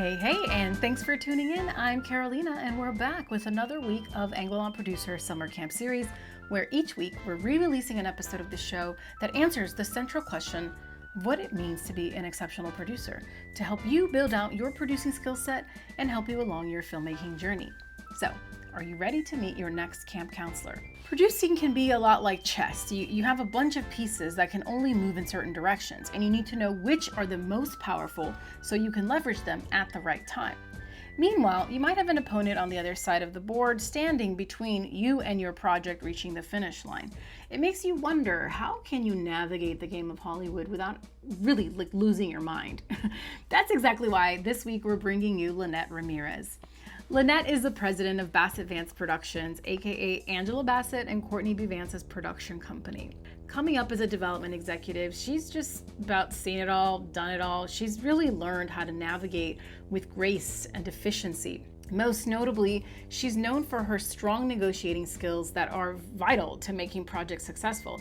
Hey, and thanks for tuning in. I'm Carolina, and we're back with another week of Angle on Producer Summer Camp Series, where each week we're re-releasing an episode of the show that answers the central question of what it means to be an exceptional producer, to help you build out your producing skill set and help you along your filmmaking journey. So, are you ready to meet your next camp counselor? Producing can be a lot like chess. You have a bunch of pieces that can only move in certain directions, and you need to know which are the most powerful so you can leverage them at the right time. Meanwhile, you might have an opponent on the other side of the board standing between you and your project reaching the finish line. It makes you wonder, how can you navigate the game of Hollywood without really losing your mind? That's exactly why this week we're bringing you Lynnette Ramirez. Lynnette is the president of Bassett Vance Productions, aka Angela Bassett and Courtney B. Vance's production company. Coming up as a development executive, she's just about seen it all, done it all. She's really learned how to navigate with grace and efficiency. Most notably, she's known for her strong negotiating skills that are vital to making projects successful.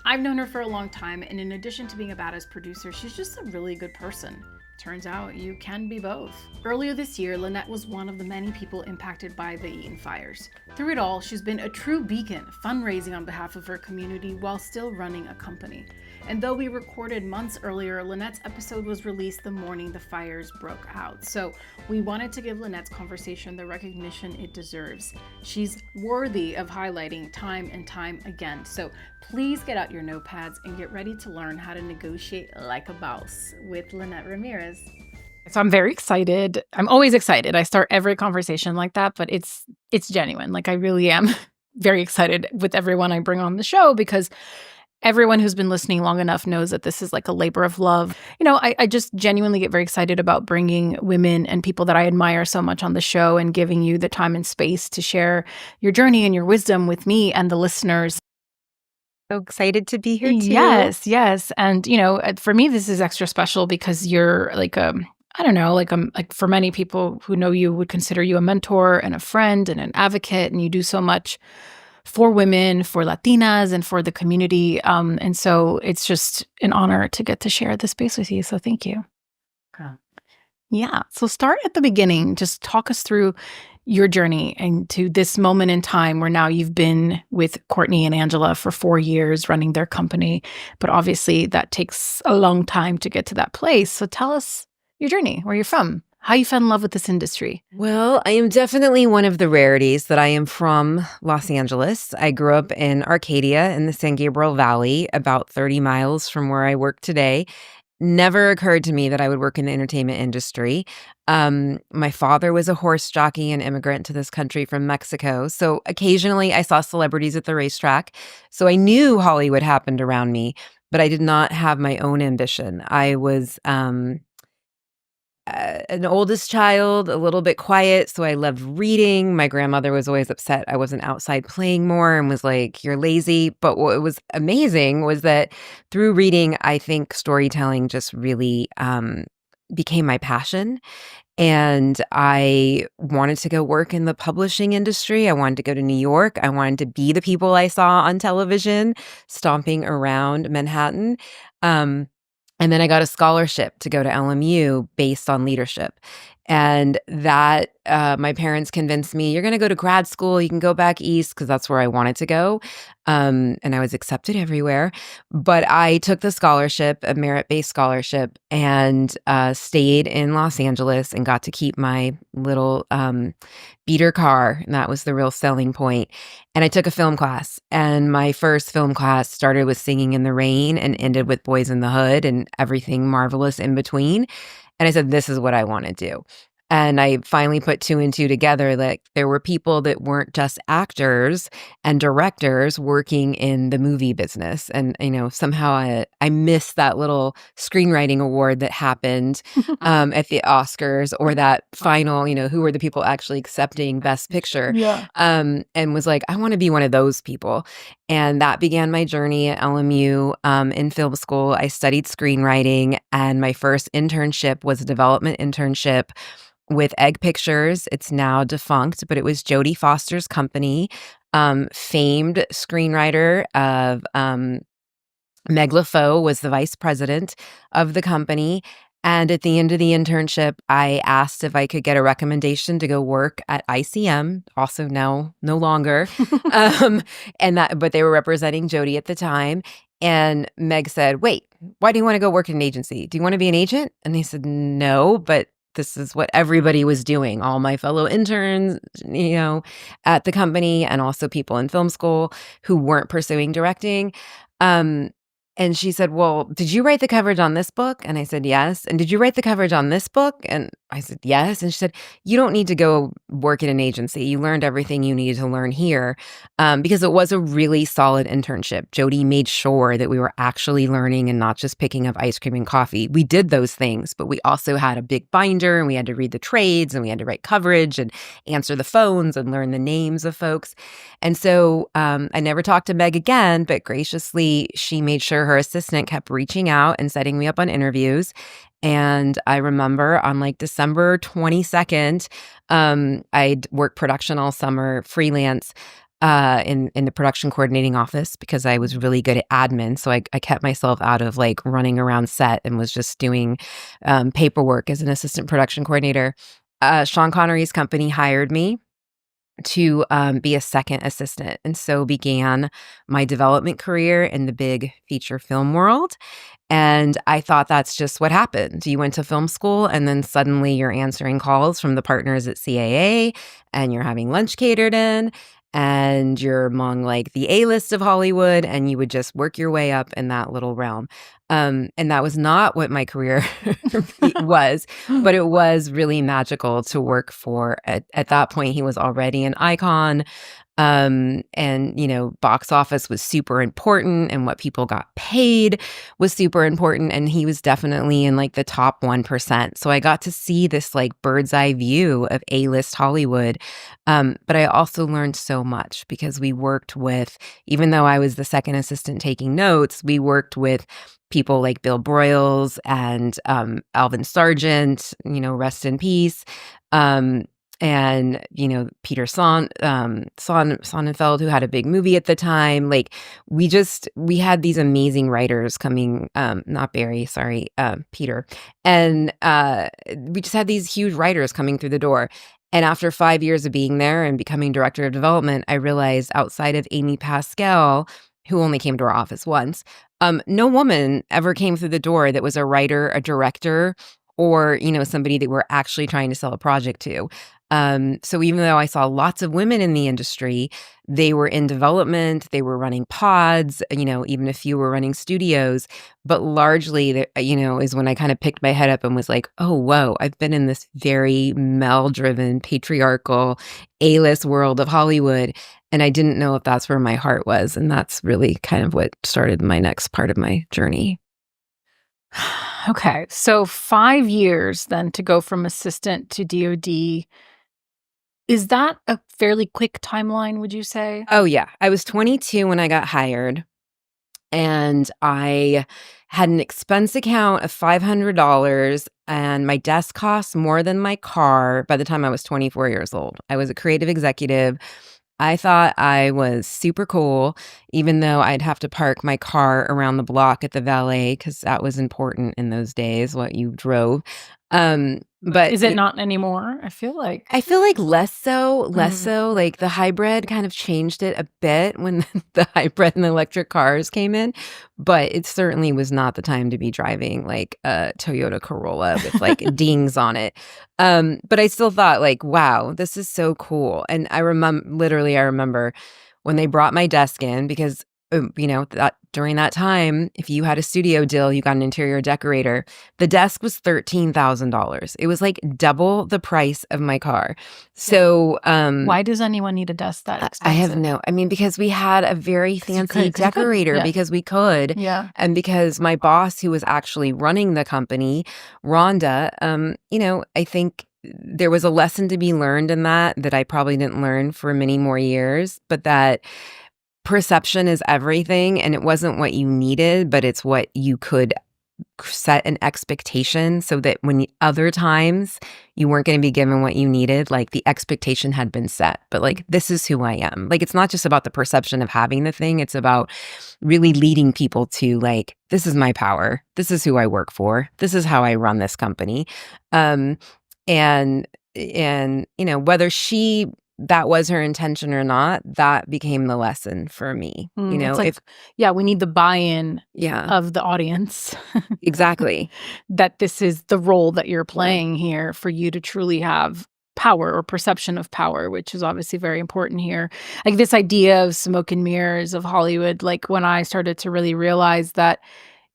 I've known her for a long time, and in addition to being a badass producer, she's just a really good person. Turns out you can be both. Earlier this year, Lynnette was one of the many people impacted by the Eaton fires. Through it all, she's been a true beacon, fundraising on behalf of her community while still running a company. And though we recorded months earlier, Lynnette's episode was released the morning the fires broke out. So we wanted to give Lynnette's conversation the recognition it deserves. She's worthy of highlighting time and time again. So please get out your notepads and get ready to learn how to negotiate like a boss with Lynnette Ramirez. So I'm very excited. I'm always excited. I start every conversation like that, but it's genuine. Like, I really am very excited with everyone I bring on the show, because everyone who's been listening long enough knows that this is like a labor of love. You know, I just genuinely get very excited about bringing women and people that I admire so much on the show and giving you the time and space to share your journey and your wisdom with me and the listeners. So excited to be here too. Yes. And, you know, for me, this is extra special because you're like like for many people who know you would consider you a mentor and a friend and an advocate, and you do so much for women, for Latinas, and for the community. And so it's just an honor to get to share this space with you. So thank you. Okay. Yeah. So start at the beginning. Just talk us through your journey and to this moment in time where now you've been with Courtney and Angela for 4 years running their company. But obviously that takes a long time to get to that place. So tell us your journey, where you're from, how you fell in love with this industry. Well, I am definitely one of the rarities that I am from Los Angeles. I grew up in Arcadia in the San Gabriel Valley, about 30 miles from where I work today. Never occurred to me that I would work in the entertainment industry. My father was a horse jockey and immigrant to this country from Mexico. So occasionally I saw celebrities at the racetrack. So I knew Hollywood happened around me, but I did not have my own ambition. I was an oldest child, a little bit quiet, so I loved reading. My grandmother was always upset I wasn't outside playing more and was like, "You're lazy." But what was amazing was that through reading, I think storytelling just really became my passion. And I wanted to go work in the publishing industry. I wanted to go to New York. I wanted to be the people I saw on television stomping around Manhattan. And then I got a scholarship to go to LMU based on leadership. And that my parents convinced me, you're going to go to grad school. You can go back east, because that's where I wanted to go. And I was accepted everywhere. But I took the scholarship, a merit-based scholarship, and stayed in Los Angeles and got to keep my little beater car. And that was the real selling point. And I took a film class. And my first film class started with Singing in the Rain and ended with Boys in the Hood and everything marvelous in between. And I said, this is what I want to do. And I finally put 2 and 2 together. Like, there were people that weren't just actors and directors working in the movie business. And, you know, somehow I missed that little screenwriting award that happened at the Oscars, or that final, you know, who were the people actually accepting Best Picture. Yeah. And was like, I want to be one of those people. And that began my journey at LMU in film school. I studied screenwriting, and my first internship was a development internship with Egg Pictures. It's now defunct, but it was Jodie Foster's company, famed screenwriter of Meg LaFoe was the vice president of the company. And at the end of the internship, I asked if I could get a recommendation to go work at ICM, also now no longer. But they were representing Jody at the time. And Meg said, "Wait, why do you want to go work in an agency? Do you want to be an agent?" And they said, "No, but this is what everybody was doing. All my fellow interns, at the company, and also people in film school who weren't pursuing directing." And she said, "Well, did you write the coverage on this book?" And I said, "Yes." "And did you write the coverage on this book?" And I said, "Yes." And she said, "You don't need to go work in an agency. You learned everything you needed to learn here," because it was a really solid internship. Jody made sure that we were actually learning and not just picking up ice cream and coffee. We did those things, but we also had a big binder, and we had to read the trades, and we had to write coverage and answer the phones and learn the names of folks. And so I never talked to Meg again, but graciously, she made sure her assistant kept reaching out and setting me up on interviews. And I remember on like December 22nd, I'd worked production all summer, freelance in the production coordinating office because I was really good at admin. So I kept myself out of like running around set and was just doing paperwork as an assistant production coordinator. Sean Connery's company hired me to be a second assistant. And so began my development career in the big feature film world. And I thought that's just what happened. You went to film school and then suddenly you're answering calls from the partners at CAA and you're having lunch catered in and you're among like the A-list of Hollywood and you would just work your way up in that little realm. And that was not what my career was, but it was really magical to work for. At that point, he was already an icon. And, box office was super important and what people got paid was super important. And he was definitely in like the top 1%. So I got to see this like bird's eye view of A-list Hollywood. But I also learned so much because we worked with, even though I was the second assistant taking notes, we worked with people like Bill Broyles and Alvin Sargent, rest in peace. And Peter Sonnenfeld, who had a big movie at the time. Like we had these amazing writers coming, not Barry, sorry, Peter. And we just had these huge writers coming through the door. And after 5 years of being there and becoming director of development, I realized outside of Amy Pascal, who only came to our office once, no woman ever came through the door that was a writer, a director, or, somebody that we're actually trying to sell a project to. So even though I saw lots of women in the industry, they were in development, they were running pods, even a few were running studios, but largely, is when I kind of picked my head up and was like, oh, whoa, I've been in this very male-driven, patriarchal, A-list world of Hollywood, and I didn't know if that's where my heart was, and that's really kind of what started my next part of my journey. Okay, so 5 years then to go from assistant to DOD. Is that a fairly quick timeline, would you say? Oh, yeah. I was 22 when I got hired, and I had an expense account of $500, and my desk cost more than my car by the time I was 24 years old. I was a creative executive. I thought I was super cool, even though I'd have to park my car around the block at the valet because that was important in those days, what you drove. But is it not anymore? I feel like less so. Like the hybrid kind of changed it a bit when the hybrid and electric cars came in, but it certainly was not the time to be driving like a Toyota Corolla with like dings on it. But I still thought like, wow, this is so cool. And I remember when they brought my desk in because that during that time, if you had a studio deal, you got an interior decorator. The desk was $13,000. It was like double the price of my car. So, why does anyone need a desk that expensive? Because we had a very fancy decorator because we could. Yeah. And because my boss, who was actually running the company, Rhonda, I think there was a lesson to be learned in that I probably didn't learn for many more years, but that perception is everything, and it wasn't what you needed, but it's what you could set an expectation so that when other times you weren't going to be given what you needed, like the expectation had been set. But like, this is who I am. Like, it's not just about the perception of having the thing. It's about really leading people to like, this is my power. This is who I work for. This is how I run this company. And whether that was her intention or not, that became the lesson for me. It's like, we need the buy-in of the audience. Exactly. That this is the role that you're playing here for you to truly have power or perception of power, which is obviously very important here. Like this idea of smoke and mirrors of Hollywood, like when I started to really realize that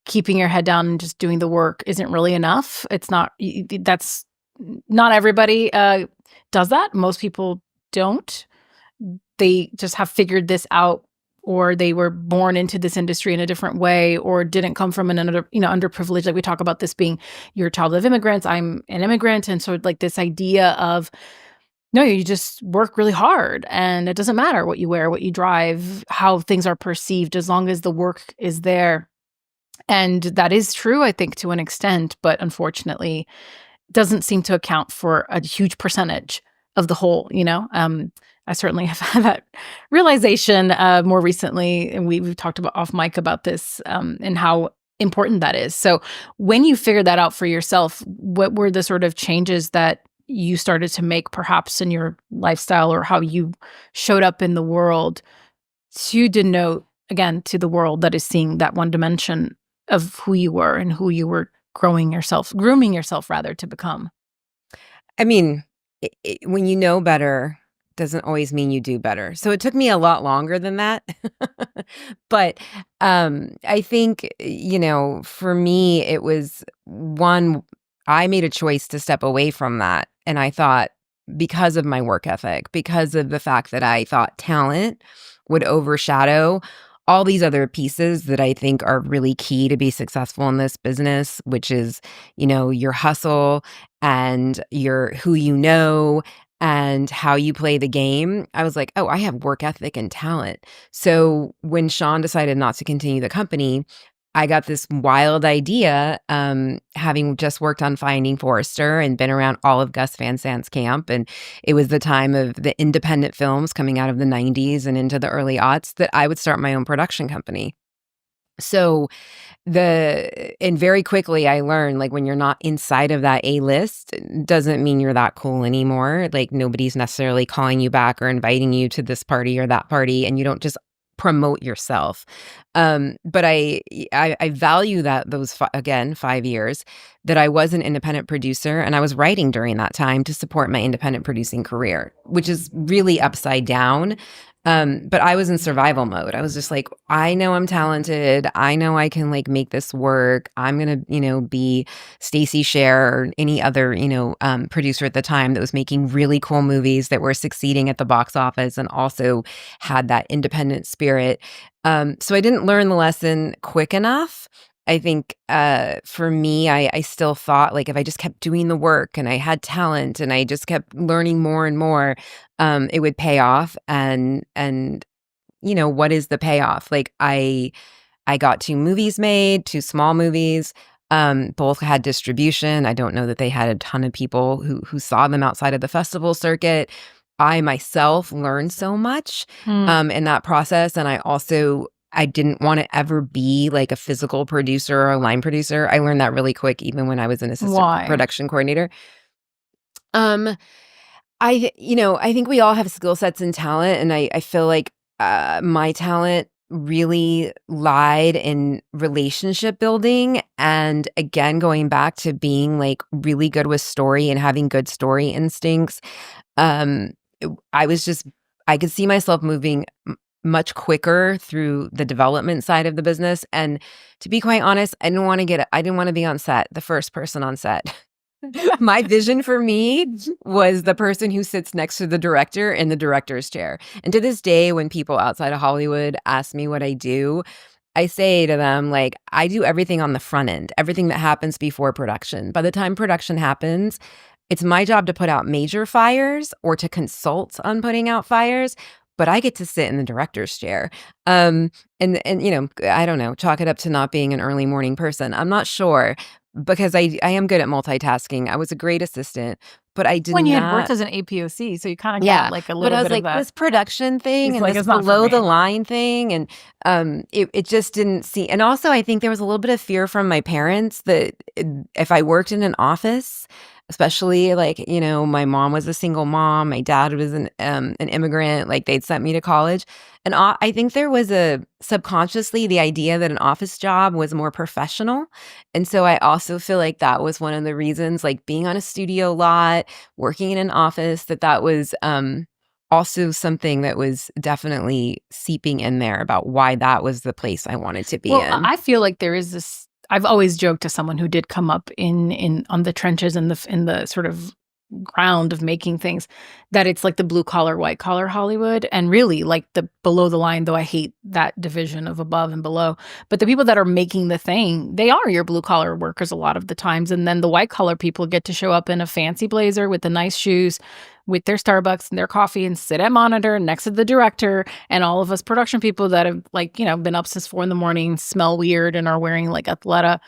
keeping your head down and just doing the work isn't really enough. It's not, that's not everybody does that. Most people don't. They just have figured this out, or they were born into this industry in a different way, or didn't come from underprivileged. Like we talk about this being you're a child of immigrants. I'm an immigrant. And so like this idea of, no, you just work really hard and it doesn't matter what you wear, what you drive, how things are perceived, as long as the work is there. And that is true, I think, to an extent, but unfortunately doesn't seem to account for a huge percentage of the whole, I certainly have had that realization more recently, and we've talked about off mic about this and how important that is. So when you figured that out for yourself, what were the sort of changes that you started to make perhaps in your lifestyle or how you showed up in the world to denote, again, to the world that is seeing that one dimension of who you were and who you were grooming yourself rather to become? I mean, when you know better doesn't always mean you do better. So it took me a lot longer than that. But I think, for me, it was one, I made a choice to step away from that. And I thought, because of my work ethic, because of the fact that I thought talent would overshadow all these other pieces that I think are really key to be successful in this business, which is, your hustle and your who and how you play the game. I was like, oh, I have work ethic and talent. So when Sean decided not to continue the company, I got this wild idea, having just worked on Finding Forrester and been around all of Gus Van Sant's camp. And it was the time of the independent films coming out of the 90s and into the early aughts, that I would start my own production company. So and very quickly I learned, like, when you're not inside of that A-list, doesn't mean you're that cool anymore. Like, nobody's necessarily calling you back or inviting you to this party or that party, and you don't just promote yourself. But I value that those 5 years that I was an independent producer, and I was writing during that time to support my independent producing career, which is really upside down. But I was in survival mode. I was just like, I know I'm talented. I know I can like make this work. I'm going to, be Stacey Sher or any other, producer at the time that was making really cool movies that were succeeding at the box office and also had that independent spirit. So I didn't learn the lesson quick enough. I think for me, I still thought, like, if I just kept doing the work and I had talent and I just kept learning more and more, it would pay off. And what is the payoff? Like, I got 2 movies made, 2 small movies. Both had distribution. I don't know that they had a ton of people who saw them outside of the festival circuit. I myself learned so much in that process. And I didn't want to ever be like a physical producer or a line producer. I learned that really quick, even when I was an assistant production coordinator. I think we all have skill sets and talent, and I feel like my talent really lied in relationship building, and again, going back to being like really good with story and having good story instincts. I could see myself moving much quicker through the development side of the business. And to be quite honest, I didn't want to be on set, the first person on set. My vision for me was the person who sits next to the director in the director's chair. And to this day, when people outside of Hollywood ask me what I do, I say to them, like, I do everything on the front end, everything that happens before production. By the time production happens, it's my job to put out major fires or to consult on putting out fires. but I get to sit in the director's chair. And you know, I don't know, chalk it up to not being an early morning person. I'm not sure, because I am good at multitasking. I was a great assistant, but I did When you had worked not. as an APOC, so you kind of got Yeah, like a but little I was bit of like, that. this production thing It's and like, this it's not for below the me. line thing, and it just didn't see. And also, I think there was a little bit of fear from my parents that if I worked in an office, especially like, you know, my mom was a single mom, my dad was an immigrant, like they'd sent me to college, and I think there was a subconsciously the idea that an office job was more professional, and so I also feel like that was one of the reasons, like being on a studio lot, working in an office, that was also something that was definitely seeping in there about why that was the place I wanted to be Well, in. I feel like there is this. I've always joked to someone who did come up in on the trenches in the sort of ground of making things, that it's like the blue collar, white collar Hollywood, and really like the below the line. Though I hate that division of above and below, but the people that are making the thing, they are your blue collar workers a lot of the times, and then the white collar people get to show up in a fancy blazer with the nice shoes, with their Starbucks and their coffee, and sit at monitor next to the director, and all of us production people that have, like, you know, been up since 4 a.m, smell weird, and are wearing like Athleta.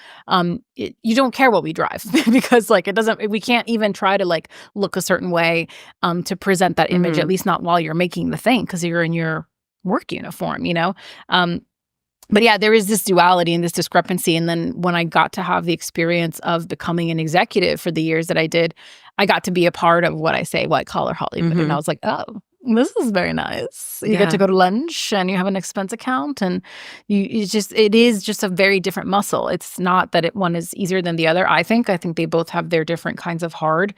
You don't care what we drive because like it doesn't. We can't even try to like look a certain way to present that image, at least not while you're making the thing, because you're in your work uniform, you know. But yeah, there is this duality and this discrepancy. And then when I got to have the experience of becoming an executive for the years that I did, I got to be a part of what I say white collar Hollywood. And I was like, oh, this is very nice. You get to go to lunch and you have an expense account, and it is just a very different muscle. It's not that one is easier than the other. I think they both have their different kinds of hard,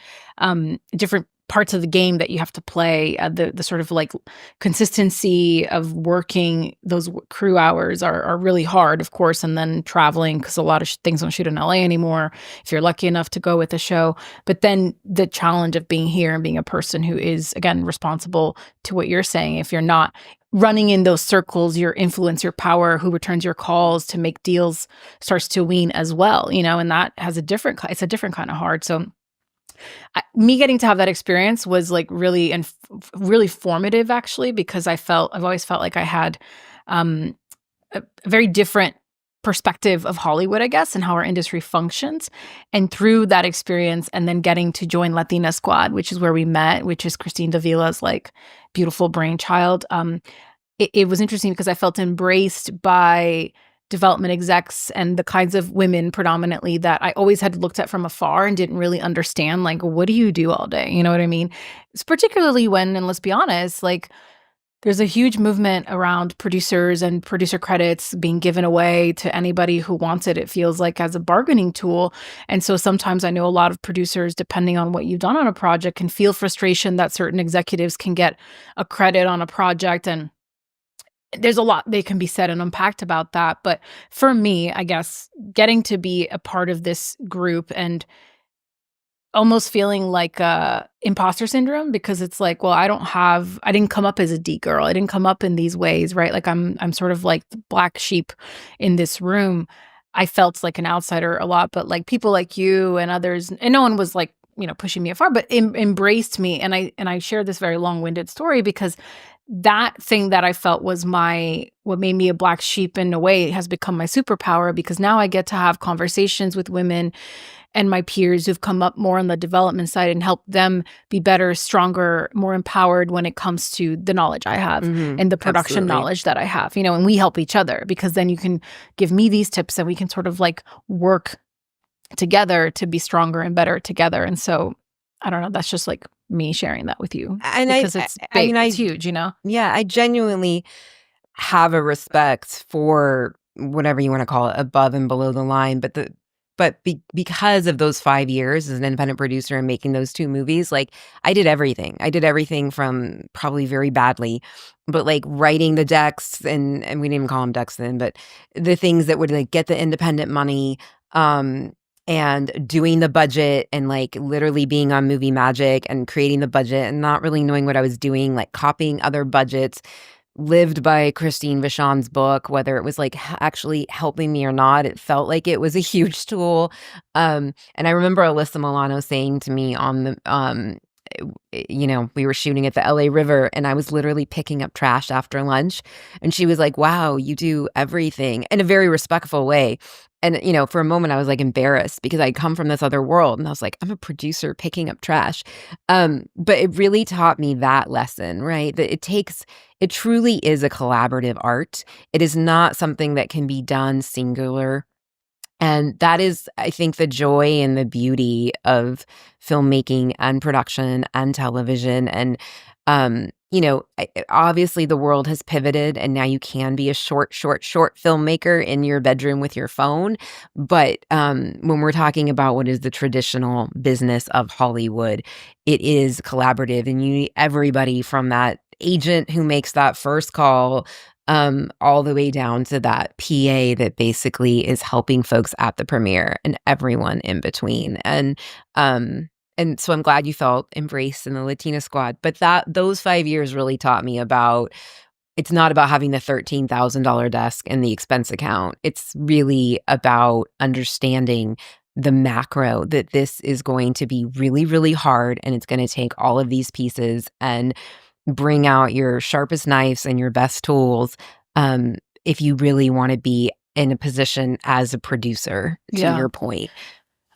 different parts of the game that you have to play. The sort of like consistency of working those crew hours are really hard, of course, and then traveling, because a lot of things don't shoot in LA anymore if you're lucky enough to go with a show. But then the challenge of being here and being a person who is, again, responsible to what you're saying. If you're not running in those circles, your influence, your power, who returns your calls to make deals, starts to wane as well, you know, and that has a different kind of hard. So me getting to have that experience was like really really formative, actually, because I've always felt like I had a very different perspective of Hollywood, I guess, and how our industry functions. And through that experience, and then getting to join Latina Squad, which is where we met, which is Christine Davila's like beautiful brainchild. It was interesting because I felt embraced by development execs and the kinds of women predominantly that I always had looked at from afar and didn't really understand, like, what do you do all day? You know what I mean? It's particularly when, and let's be honest, like, there's a huge movement around producers and producer credits being given away to anybody who wants it. It feels like as a bargaining tool. And so sometimes I know a lot of producers, depending on what you've done on a project, can feel frustration that certain executives can get a credit on a project, and there's a lot they can be said and unpacked about that. But for me, I guess, getting to be a part of this group and almost feeling like imposter syndrome, because it's like, well, I didn't come up as a D girl. I didn't come up in these ways, right? Like I'm sort of like the black sheep in this room. I felt like an outsider a lot, but like people like you and others, and no one was like, you know, pushing me afar, but embraced me. And I share this very long-winded story because that thing that I felt was what made me a black sheep in a way has become my superpower, because now I get to have conversations with women and my peers who've come up more on the development side and help them be better, stronger, more empowered when it comes to the knowledge I have and the production knowledge that I have, you know, and we help each other, because then you can give me these tips and we can sort of like work together to be stronger and better together. And so I don't know, that's just like me sharing that with you, And because it's big, it's huge, you know? Yeah, I genuinely have a respect for whatever you want to call it, above and below the line. But because of those 5 years as an independent producer and making those 2 movies, like I did everything. I did everything from, probably very badly, but like writing the decks, and we didn't even call them decks then, but the things that would like get the independent money, and doing the budget, and like literally being on Movie Magic and creating the budget and not really knowing what I was doing, like copying other budgets, lived by Christine Vachon's book, whether it was like actually helping me or not. It felt like it was a huge tool. And I remember Alyssa Milano saying to me on the we were shooting at the LA River, and I was literally picking up trash after lunch. And she was like, wow, you do everything, in a very respectful way. And, for a moment I was like embarrassed because I'd come from this other world, and I was like, I'm a producer picking up trash. But it really taught me that lesson, right? That it truly is a collaborative art. It is not something that can be done singular. And that is, I think, the joy and the beauty of filmmaking and production and television. And, obviously the world has pivoted, and now you can be a short filmmaker in your bedroom with your phone. But when we're talking about what is the traditional business of Hollywood, it is collaborative, and you need everybody from that agent who makes that first call all the way down to that PA that basically is helping folks at the premiere, and everyone in between. And so I'm glad you felt embraced in the Latina squad. But those 5 years really taught me about, it's not about having the $13,000 desk and the expense account. It's really about understanding the macro, that this is going to be really, really hard, and it's going to take all of these pieces and bring out your sharpest knives and your best tools if you really want to be in a position as a producer, to your point.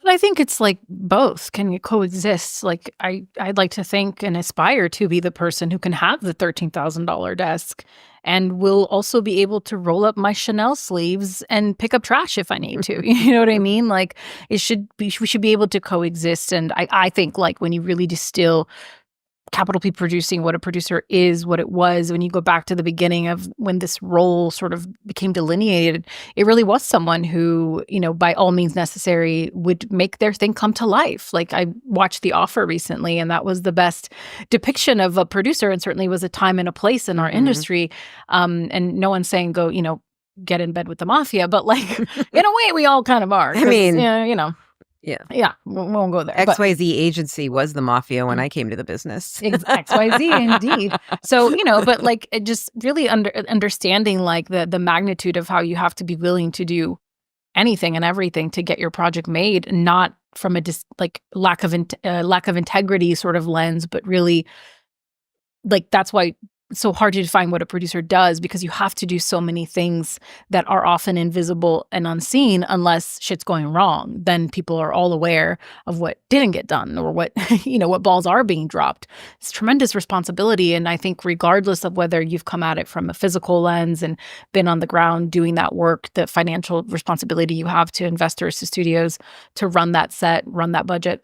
And I think it's like both can coexist. Like I'd like to think and aspire to be the person who can have the $13,000 desk and will also be able to roll up my Chanel sleeves and pick up trash if I need to. You know what I mean? Like we should be able to coexist. And I think like when you really distill capital P producing, what a producer is, what it was, when you go back to the beginning of when this role sort of became delineated, it really was someone who, by all means necessary would make their thing come to life. Like I watched The Offer recently, and that was the best depiction of a producer, and certainly was a time and a place in our industry. And no one's saying go, get in bed with the mafia, but like in a way we all kind of are. I mean, Yeah, we won't go there. XYZ agency was the mafia when I came to the business. XYZ, indeed. So, but like it just really understanding like the magnitude of how you have to be willing to do anything and everything to get your project made, not from a lack of integrity sort of lens, but really like that's why it's so hard to define what a producer does, because you have to do so many things that are often invisible and unseen unless shit's going wrong. Then people are all aware of what didn't get done or what, what balls are being dropped. It's tremendous responsibility. And I think regardless of whether you've come at it from a physical lens and been on the ground doing that work, the financial responsibility you have to investors, to studios, to run that set, run that budget,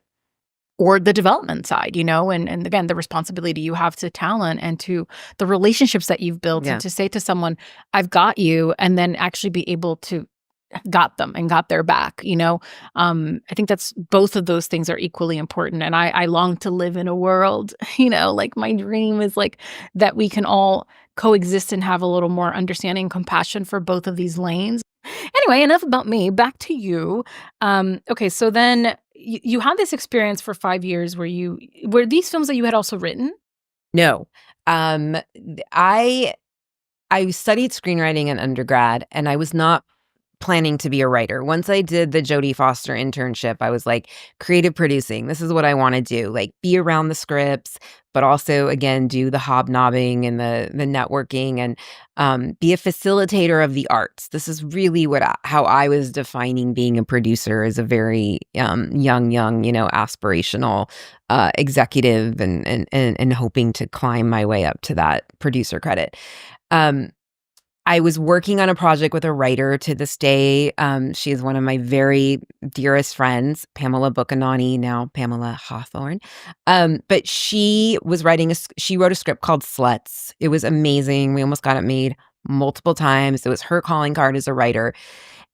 or the development side, and again, the responsibility you have to talent and to the relationships that you've built, and to say to someone, I've got you, and then actually be able to got them and got their back, I think that's both of those things are equally important. And I long to live in a world, like my dream is like that we can all coexist and have a little more understanding and compassion for both of these lanes. Anyway, enough about me. Back to you. Okay, so then you had this experience for 5 years were these films that you had also written? No. I studied screenwriting in undergrad, and I was not planning to be a writer. Once I did the Jodie Foster internship, I was like, creative producing, this is what I want to do, like be around the scripts, but also, again, do the hobnobbing and the networking, and be a facilitator of the arts. This is really how I was defining being a producer, as a very young, aspirational executive, and hoping to climb my way up to that producer credit. I was working on a project with a writer to this day. She is one of my very dearest friends, Pamela Buchanani, now Pamela Hawthorne. But she wrote a script called Sluts. It was amazing. We almost got it made multiple times. It was her calling card as a writer.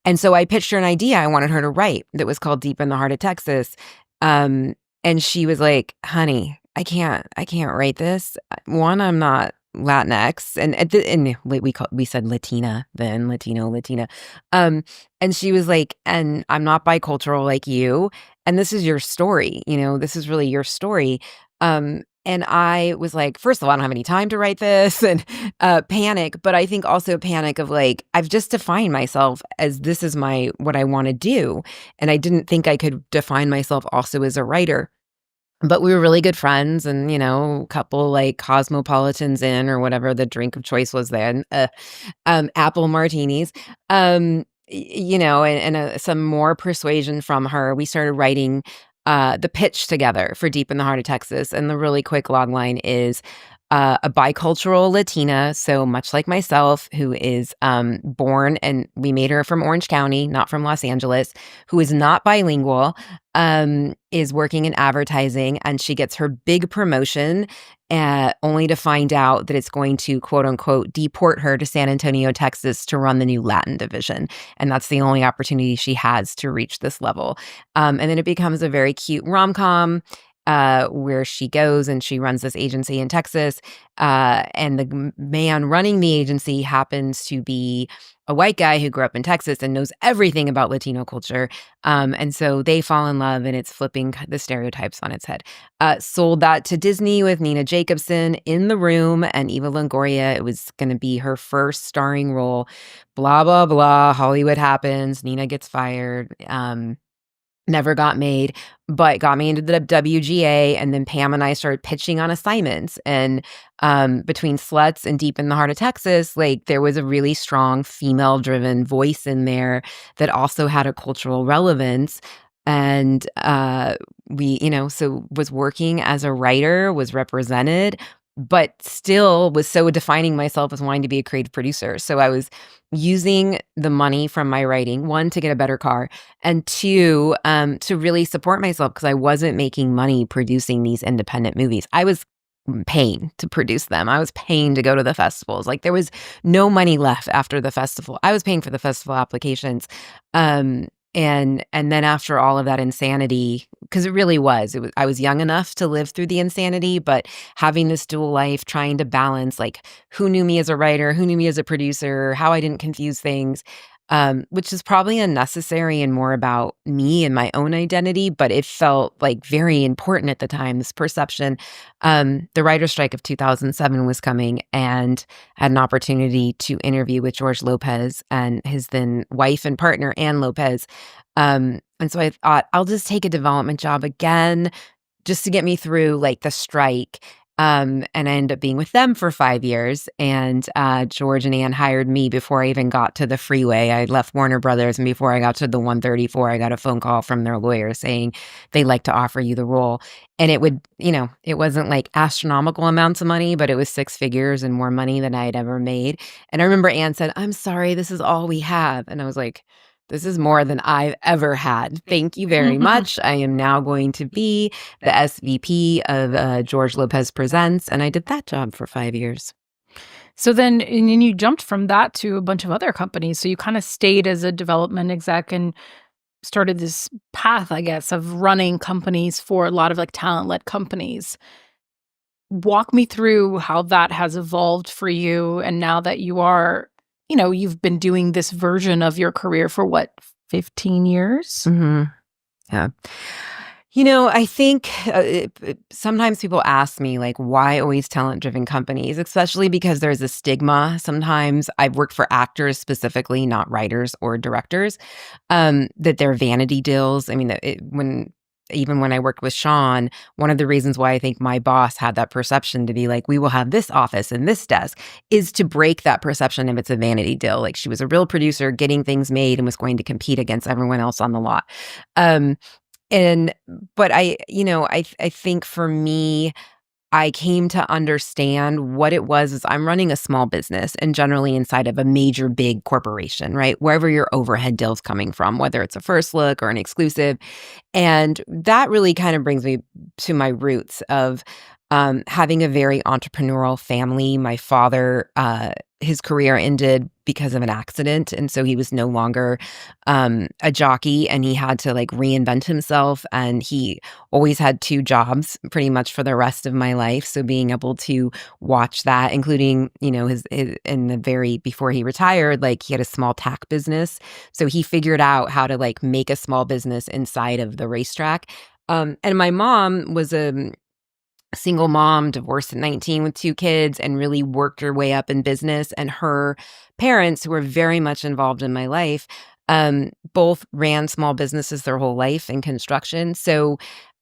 And so I pitched her an idea I wanted her to write that was called Deep in the Heart of Texas. And she was like, honey, I can't write this. One, I'm not Latinx, and we said Latina then, Latina. And she was like, and I'm not bicultural like you, and this is your story, this is really your story. And I was like, first of all, I don't have any time to write this, and panic, but I think also panic of like, I've just defined myself as this is what I want to do, and I didn't think I could define myself also as a writer. But we were really good friends, and, a couple like Cosmopolitans in, or whatever the drink of choice was then, apple martinis. And some more persuasion from her. We started writing the pitch together for Deep in the Heart of Texas. And the really quick log line is a bicultural Latina, so much like myself, who is born, and we made her from Orange County, not from Los Angeles, who is not bilingual, is working in advertising, and she gets her big promotion only to find out that it's going to, quote unquote, deport her to San Antonio, Texas to run the new Latin division. And that's the only opportunity she has to reach this level. And then it becomes a very cute rom-com where she goes and she runs this agency in Texas. And the man running the agency happens to be a white guy who grew up in Texas and knows everything about Latino culture. And so they fall in love, and it's flipping the stereotypes on its head. Sold that to Disney with Nina Jacobson in the room and Eva Longoria. It was going to be her first starring role. Blah, blah, blah. Hollywood happens. Nina gets fired. Never got made, but got me into the WGA. And then Pam and I started pitching on assignments. And between Sluts and Deep in the Heart of Texas, like, there was a really strong female-driven voice in there that also had a cultural relevance. And so was working as a writer, was represented, but still was so defining myself as wanting to be a creative producer. So I was using the money from my writing, one, to get a better car, and two, to really support myself, because I wasn't making money producing these independent movies. I was paying to produce them. I was paying to go to the festivals. Like, there was no money left after the festival. I was paying for the festival applications. And then after all of that insanity, because it was, I was young enough to live through the insanity, but having this dual life, trying to balance, like, who knew me as a writer, who knew me as a producer, how I didn't confuse things, which is probably unnecessary and more about me and my own identity, but it felt like very important at the time, this perception. The writer's strike of 2007 was coming, and I had an opportunity to interview with George Lopez and his then wife and partner, Ann Lopez. And so I thought, I'll just take a development job again, just to get me through, like, the strike. And I ended up being with them for 5 years. And George and Ann hired me before I even got to the freeway. I left Warner Brothers, and before I got to the 134, I got a phone call from their lawyer saying they'd like to offer you the role. And it would, it wasn't like astronomical amounts of money, but it was 6 figures and more money than I had ever made. And I remember Ann said, "I'm sorry, this is all we have." And I was like, "This is more than I've ever had. Thank you very much. I am now going to be the SVP of George Lopez Presents." And I did that job for 5 years. So then, and then you jumped from that to a bunch of other companies. So you kind of stayed as a development exec and started this path, I guess, of running companies for a lot of, like, talent-led companies. Walk me through how that has evolved for you. And now that you are, you've been doing this version of your career for what, 15 years? Mm-hmm. Yeah. I think sometimes people ask me, like, why always talent-driven companies, especially because there's a stigma. Sometimes I've worked for actors specifically, not writers or directors, that they're vanity deals. I mean, even when I worked with Sean, one of the reasons why I think my boss had that perception to be like, we will have this office and this desk, is to break that perception if it's a vanity deal. Like, she was a real producer getting things made and was going to compete against everyone else on the lot. But I think for me, I came to understand what it was is I'm running a small business, and generally inside of a major big corporation, right? Wherever your overhead deal's coming from, whether it's a first look or an exclusive. And that really kind of brings me to my roots of having a very entrepreneurial family. My father, his career ended because of an accident, and so he was no longer a jockey, and he had to, like, reinvent himself. And he always had 2 jobs pretty much for the rest of my life. So being able to watch that, including, his in the very before he retired, like, he had a small tack business, so he figured out how to, like, make a small business inside of the racetrack. And my mom was a single mom, divorced at 19 with 2 kids, and really worked her way up in business. And her parents, who were very much involved in my life, both ran small businesses their whole life in construction. So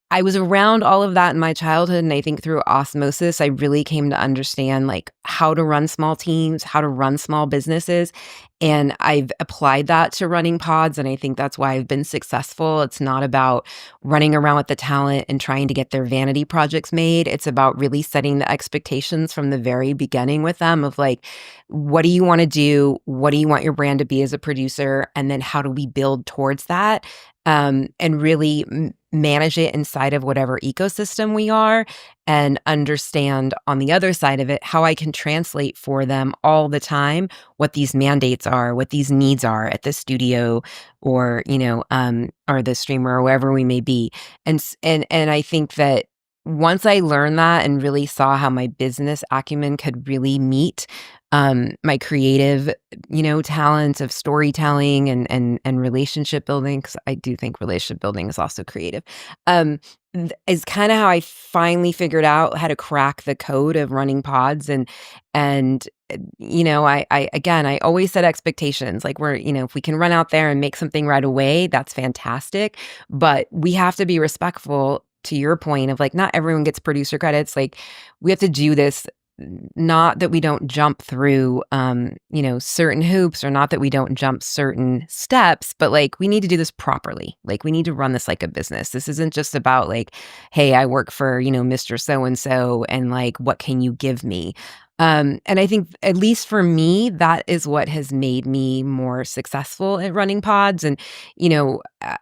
I was around all of that in my childhood, and I think through osmosis, I really came to understand like how to run small teams, how to run small businesses, and I've applied that to running pods, and I think that's why I've been successful. It's not about running around with the talent and trying to get their vanity projects made. It's about really setting the expectations from the very beginning with them of like, what do you want to do? What do you want your brand to be as a producer? And then how do we build towards that? And really manage it inside of whatever ecosystem we are, and understand on the other side of it how I can translate for them all the time what these mandates are, what these needs are at the studio or, or the streamer or wherever we may be. And I think that once I learned that and really saw how my business acumen could really meet my creative, talents of storytelling and relationship building, because I do think relationship building is also creative, is kind of how I finally figured out how to crack the code of running pods. I always set expectations. Like if we can run out there and make something right away, that's fantastic. But we have to be respectful to your point of like, not everyone gets producer credits. Like we have to do this, not that we don't jump through, certain hoops, or not that we don't jump certain steps, but like we need to do this properly. Like we need to run this like a business. This isn't just about like, hey, I work for, Mr. So-and-so and like, what can you give me? And I think at least for me, that is what has made me more successful at running pods. And,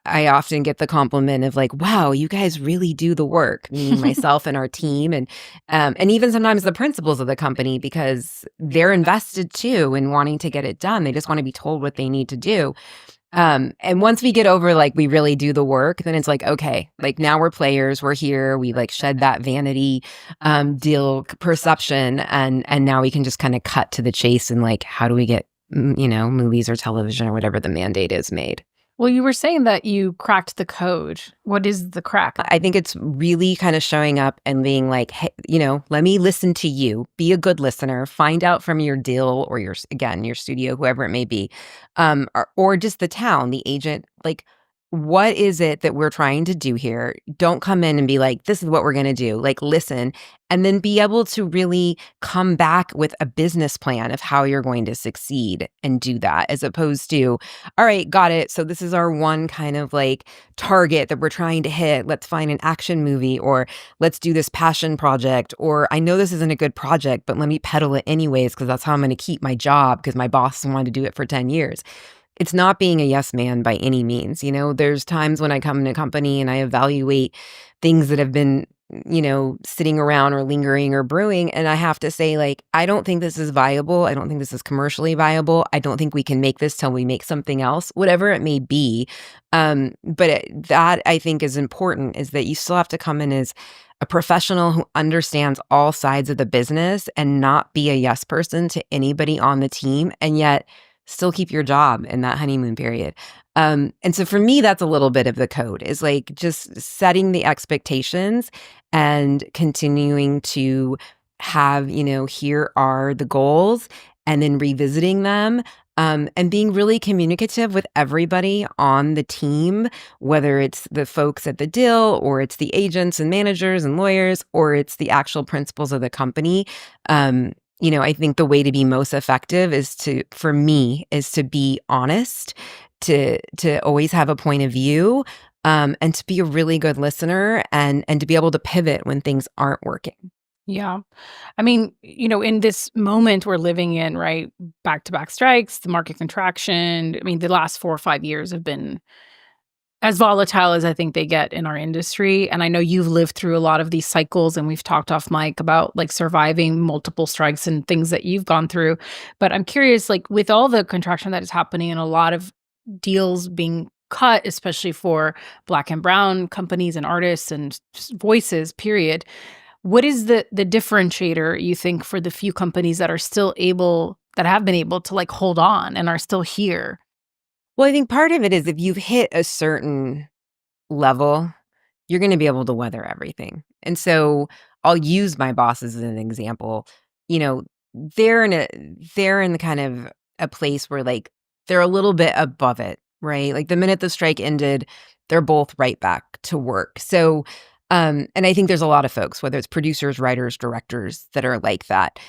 I often get the compliment of like, wow, you guys really do the work, me, myself and our team. And even sometimes the principals of the company, because they're invested too in wanting to get it done. They just want to be told what they need to do. And once we get over, like, we really do the work, then it's like, okay, like now we're players, we're here, we like shed that vanity, deal perception. And now we can just kind of cut to the chase and like, how do we get, movies or television or whatever the mandate is made. Well, you were saying that you cracked the code. What is the crack? I think it's really kind of showing up and being like, hey, let me listen to you. Be a good listener. Find out from your deal or your studio, whoever it may be, or just the town, the agent, like, what is it that we're trying to do here? Don't come in and be like, this is what we're going to do. Like, listen, and then be able to really come back with a business plan of how you're going to succeed and do that, as opposed to, all right, got it. So this is our one kind of like target that we're trying to hit. Let's find an action movie, or let's do this passion project, or I know this isn't a good project, but let me peddle it anyways, because that's how I'm going to keep my job because my boss wanted to do it for 10 years. It's not being a yes man by any means. There's times when I come in a company and I evaluate things that have been, sitting around or lingering or brewing. And I have to say, like, I don't think this is viable. I don't think this is commercially viable. I don't think we can make this till we make something else, whatever it may be. That I think is important, is that you still have to come in as a professional who understands all sides of the business and not be a yes person to anybody on the team, and yet still keep your job in that honeymoon period. And so for me, that's a little bit of the code, is like just setting the expectations and continuing to have, here are the goals, and then revisiting them, and being really communicative with everybody on the team, whether it's the folks at the deal, or it's the agents and managers and lawyers, or it's the actual principals of the company. I think the way to be most effective is to be honest, to always have a point of view, and to be a really good listener, and to be able to pivot when things aren't working. Yeah. I mean, in this moment we're living in, right? Back-to-back strikes, the market contraction. I mean, the last 4 or 5 years have been as volatile as I think they get in our industry. And I know you've lived through a lot of these cycles, and we've talked off mic about like surviving multiple strikes and things that you've gone through. But I'm curious, like, with all the contraction that is happening and a lot of deals being cut, especially for Black and brown companies and artists and voices, period. What is the differentiator, you think, for the few companies that have been able to like hold on and are still here? Well, I think part of it is, if you've hit a certain level, you're going to be able to weather everything. And so I'll use my bosses as an example. They're in the kind of a place where like they're a little bit above it, right? Like the minute the strike ended, they're both right back to work. So And I think there's a lot of folks, whether it's producers, writers, directors, that are like that.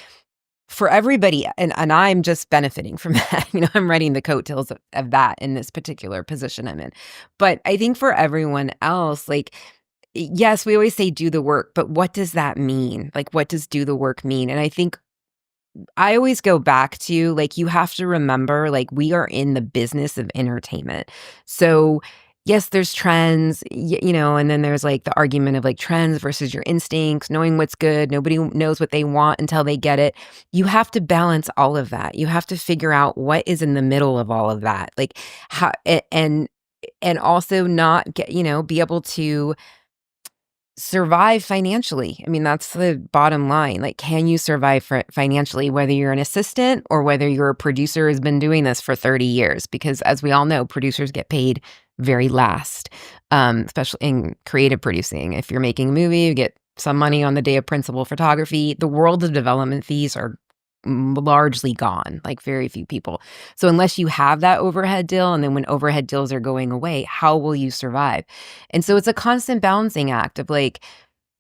For everybody, and I'm just benefiting from that. I'm riding the coattails of that in this particular position I'm in. But I think for everyone else, like, yes, we always say do the work, but what does that mean? Like, what does do the work mean? And I think I always go back to, like, you have to remember, like, we are in the business of entertainment. So, yes, there's trends, and then there's like the argument of like trends versus your instincts, knowing what's good. Nobody knows what they want until they get it. You have to balance all of that. You have to figure out what is in the middle of all of that. Like, how, and also not get, be able to survive financially. I mean, that's the bottom line. Like, can you survive financially, whether you're an assistant or whether you're a producer who's been doing this for 30 years? Because as we all know, producers get paid very last, especially in creative producing. If you're making a movie, you get some money on the day of principal photography. The world of development fees are largely gone, like very few people. So unless you have that overhead deal, and then when overhead deals are going away, how will you survive? And so it's a constant balancing act of like,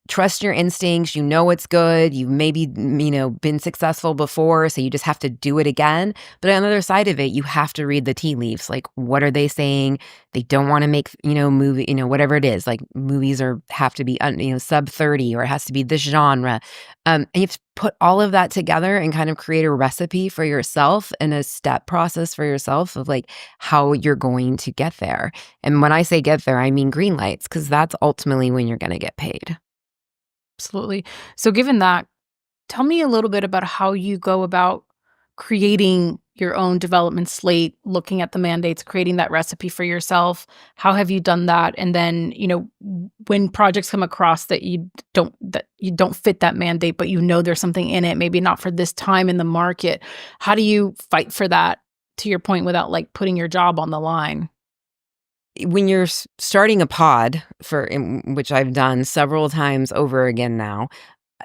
trust your instincts. You know what's good. You've maybe, been successful before, so you just have to do it again. But on the other side of it, you have to read the tea leaves. Like, what are they saying? They don't want to make, movie, whatever it is. Like, movies have to be, sub 30, or it has to be this genre. And you have to put all of that together and kind of create a recipe for yourself and a step process for yourself of like how you're going to get there. And when I say get there, I mean green lights, because that's ultimately when you're going to get paid. Absolutely. So given that, tell me a little bit about how you go about creating your own development slate, looking at the mandates, creating that recipe for yourself. How have you done that? And then, when projects come across that you don't fit that mandate, but there's something in it, maybe not for this time in the market, how do you fight for that, to your point, without like putting your job on the line? When you're starting a pod, which I've done several times over again now,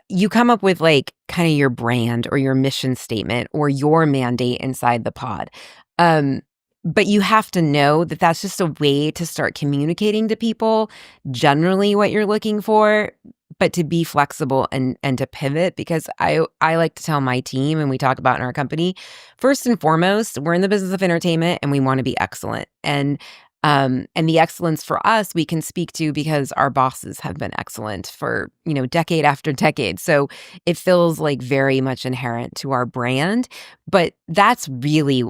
you come up with like kind of your brand or your mission statement or your mandate inside the pod. But you have to know that that's just a way to start communicating to people generally what you're looking for, but to be flexible and to pivot, because I like to tell my team, and we talk about in our company, first and foremost, we're in the business of entertainment and we want to be excellent. And the excellence for us, we can speak to because our bosses have been excellent for, decade after decade. So it feels like very much inherent to our brand, but that's really,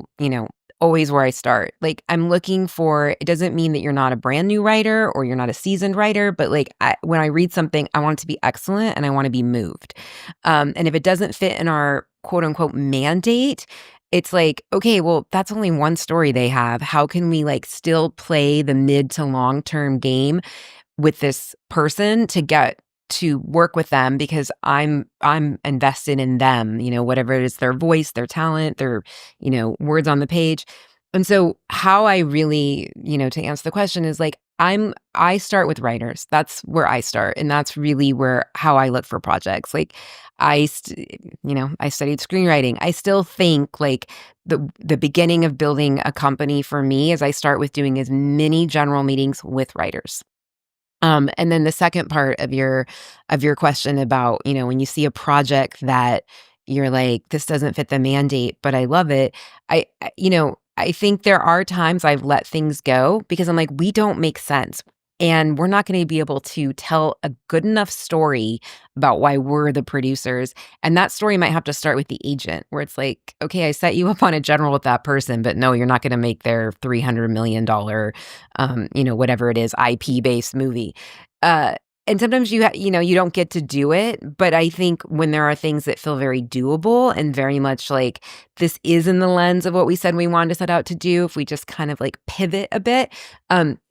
always where I start. Like, I'm looking for, it doesn't mean that you're not a brand new writer or you're not a seasoned writer, but like when I read something, I want it to be excellent and I want to be moved. And if it doesn't fit in our quote unquote mandate, it's like, okay, well, that's only one story they have. How can we like still play the mid to long term game with this person to get to work with them, because I'm invested in them, whatever it is, their voice, their talent, their, words on the page. And so how I really, to answer the question is like, I start with writers. That's where I start. And that's really how I look for projects. Like I studied screenwriting. I still think like the beginning of building a company for me is I start with doing as many general meetings with writers. And then the second part of your question about, when you see a project that you're like, this doesn't fit the mandate, but I love it. I think there are times I've let things go because I'm like, we don't make sense. And we're not going to be able to tell a good enough story about why we're the producers. And that story might have to start with the agent, where it's like, okay, I set you up on a general with that person, but no, you're not going to make their $300 million, whatever it is, IP-based movie. And sometimes you don't get to do it, but I think when there are things that feel very doable and very much like this is in the lens of what we said we wanted to set out to do, if we just kind of like pivot a bit,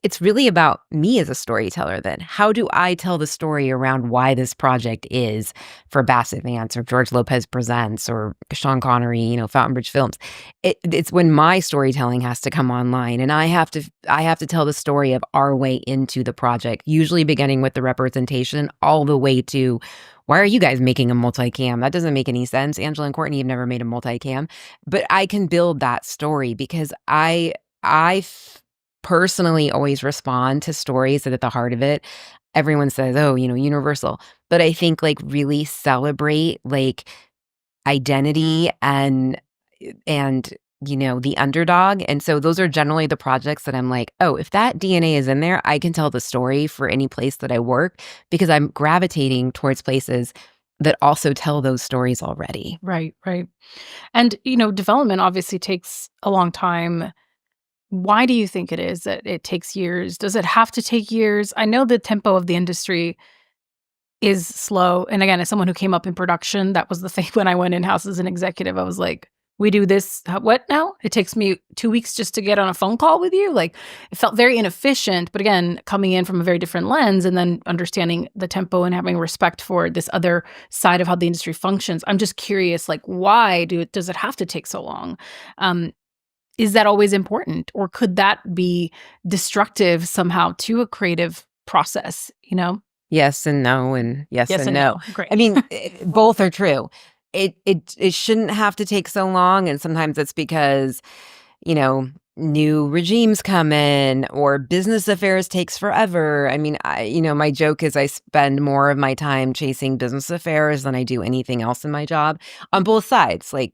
it's really about me as a storyteller then. How do I tell the story around why this project is for Bassett, Vance, or George Lopez Presents, or Sean Connery, Fountain Bridge Films? It's when my storytelling has to come online, and I have to tell the story of our way into the project, usually beginning with the representation all the way to, why are you guys making a multicam? That doesn't make any sense. Angela and Courtney have never made a multicam, but I can build that story because personally always respond to stories that at the heart of it, everyone says, oh, universal. But I think like really celebrate like identity and the underdog. And so those are generally the projects that I'm like, oh, if that DNA is in there, I can tell the story for any place that I work because I'm gravitating towards places that also tell those stories already. Right, right. And, development obviously takes a long time. Why do you think it is that it takes years? Does it have to take years? I know the tempo of the industry is slow. And again, as someone who came up in production, that was the thing when I went in-house as an executive. I was like, we do this, what now? It takes me 2 weeks just to get on a phone call with you? Like, it felt very inefficient. But again, coming in from a very different lens and then understanding the tempo and having respect for this other side of how the industry functions, I'm just curious, like, why does it have to take so long? Is that always important? Or could that be destructive somehow to a creative process, Yes and no, and yes and no. Great. I mean, both are true. It shouldn't have to take so long, and sometimes it's because, new regimes come in or business affairs takes forever. I mean, my joke is I spend more of my time chasing business affairs than I do anything else in my job on both sides. Like,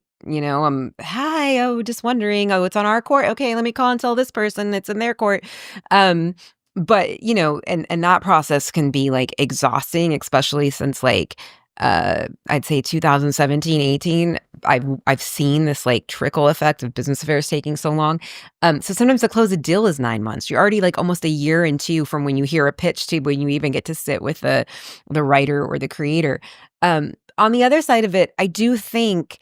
hi, just wondering, it's on our court. Okay, let me call and tell this person it's in their court. But, and that process can be like exhausting, especially since like, I'd say 2017, 18, I've seen this like trickle effect of business affairs taking so long. So sometimes to close a deal is 9 months. You're already like almost a year into from when you hear a pitch to when you even get to sit with the writer or the creator. On the other side of it, I do think